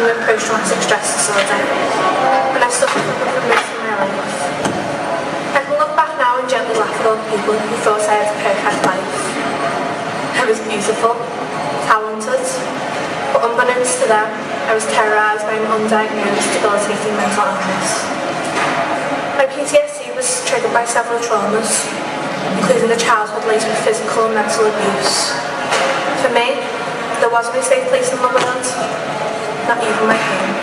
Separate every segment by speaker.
Speaker 1: with post-traumatic stress disorder, and I've suffered from it for most of my life. I can look back now and gently laugh at all the people who thought I had a perfect life. I was beautiful, talented, but unbeknownst to them, I was terrorised by an undiagnosed, debilitating mental illness. My PTSD was triggered by several traumas, including the childhood laced with physical and mental abuse. For me, there was no safe place in the world, not even my home.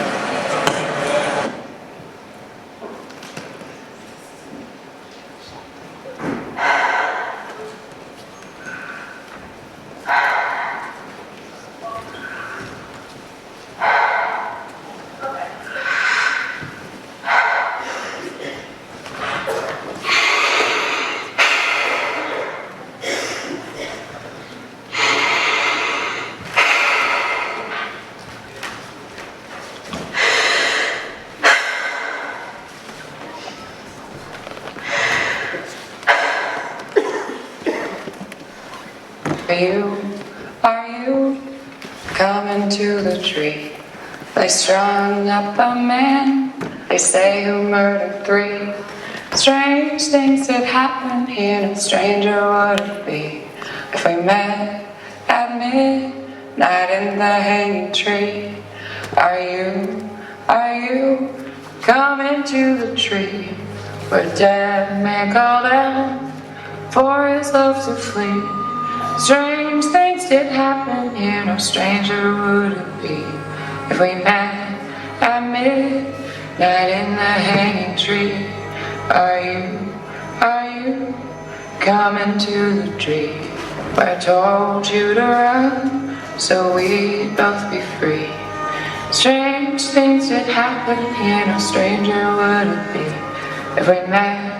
Speaker 2: Are you coming to the tree? They strung up a man, they say, who murdered 3. Strange things that happen here, no stranger would it be if we met at midnight in the hanging tree. Are you coming to the tree where dead man called out for his love to flee? Strange things did happen here, no stranger would it be if we met at midnight in the hanging tree. Are you coming to the tree where I told you to run so we'd both be free? Strange things did happen here, no stranger would it be if we met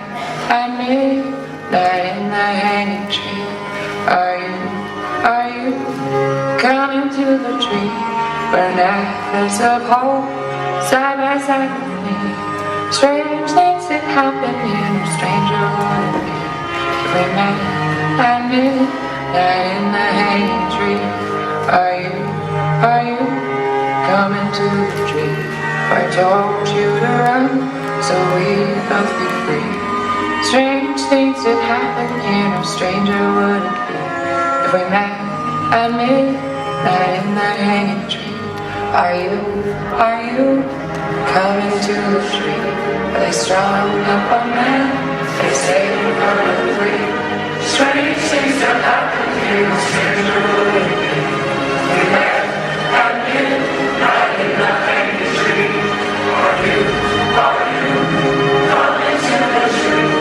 Speaker 2: at midnight in the hanging tree. Are you coming to the tree where necklace of hope side by side with me? Strange things that happen here, no stranger would it be if we met at midnight in the hanging tree. Are told you to run, so we both be free. Strange things that happen here, no stranger would it be if we met at midnight in that hanging tree. Are you coming to the tree? Are they strung up on men? They say we're gonna free. Strange things that happen here, no stranger would it be if we met at midnight in that hanging tree. Are you coming to the tree?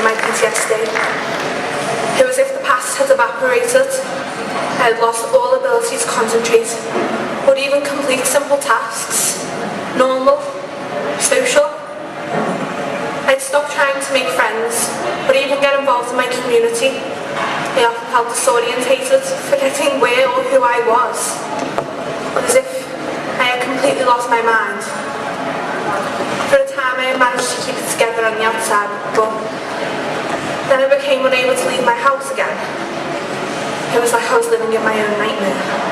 Speaker 2: My PTSD. It was as if the past had evaporated. I had lost all ability to concentrate, or even complete simple tasks, normal, social. I'd stopped trying to make friends, or even get involved in my community. I often felt disorientated, forgetting where or who I was. It was as if I had completely lost my mind. For a time I managed to keep it together on the outside, but then I became unable to leave my house again. It was like I was living in my own nightmare.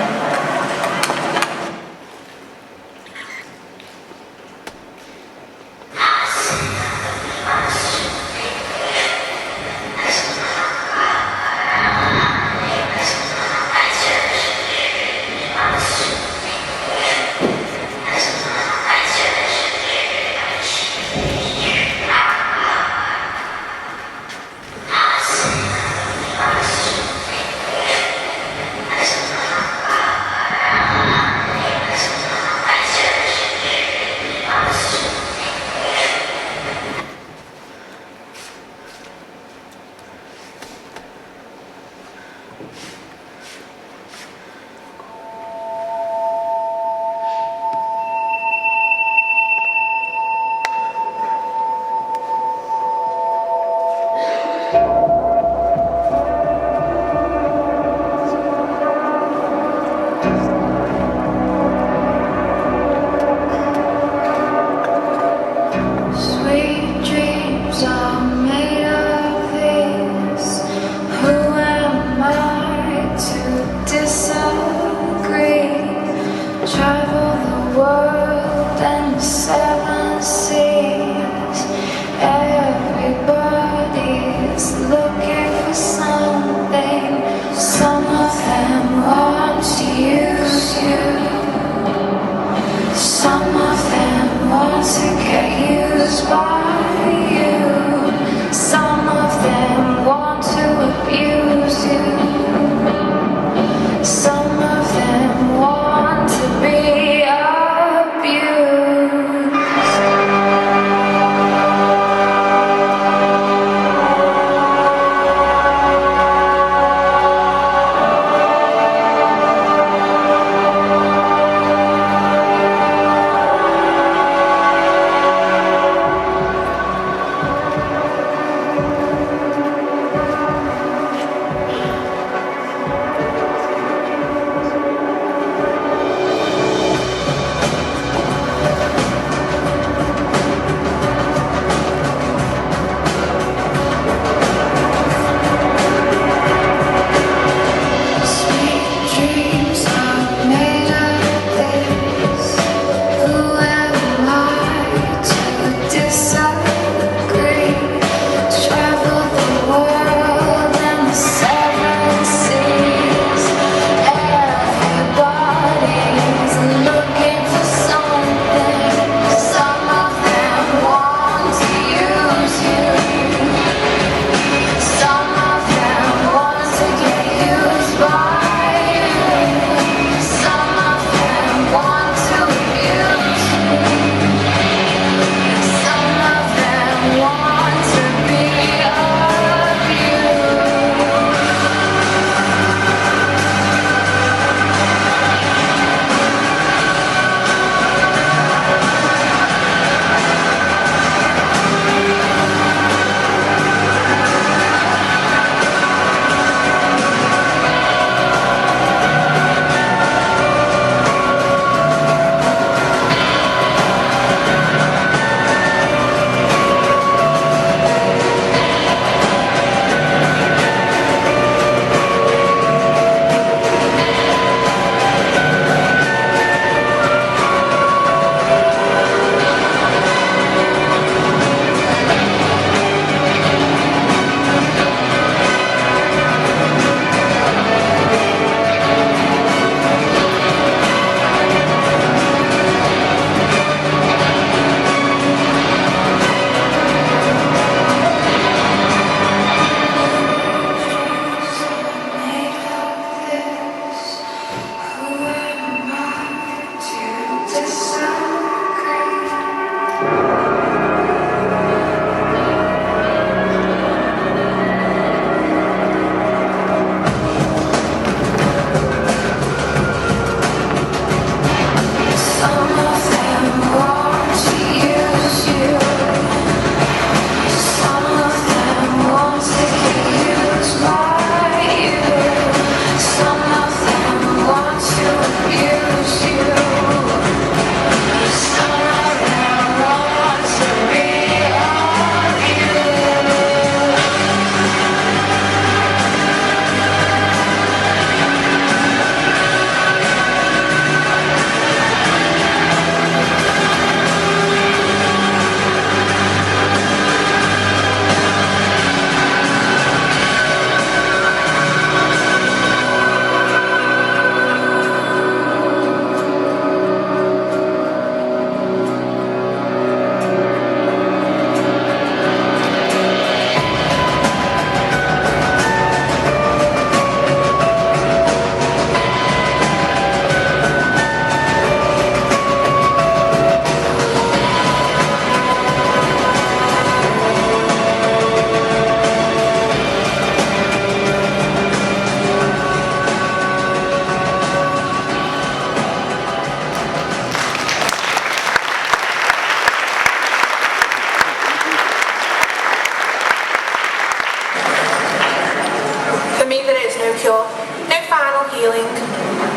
Speaker 1: feeling,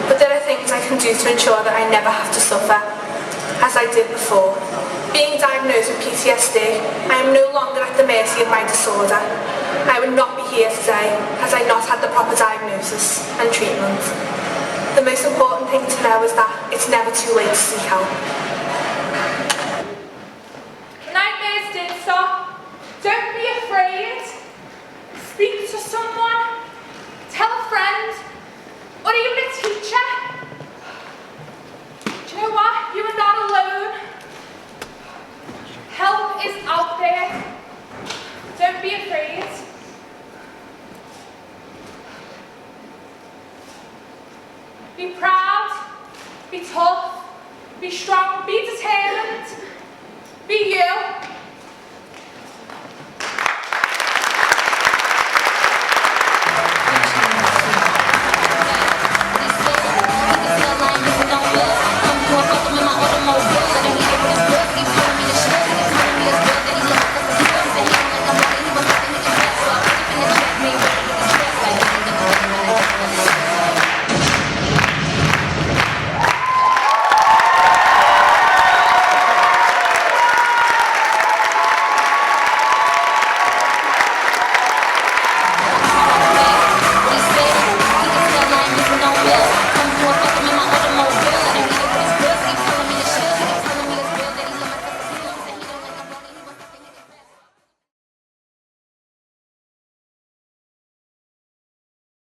Speaker 1: but there are things I can do to ensure that I never have to suffer, as I did before. Being diagnosed with PTSD, I am no longer at the mercy of my disorder. I would not be here today had I not had the proper diagnosis and treatment. The most important thing to know is that it's never too late to seek help.
Speaker 3: Nightmares did stop. Don't be afraid. Speak to someone. Tell a friend. Or even a teacher. Do you know what? You are not alone. Help is out there. Don't be afraid. Be proud. Be tough. Be strong. Be determined.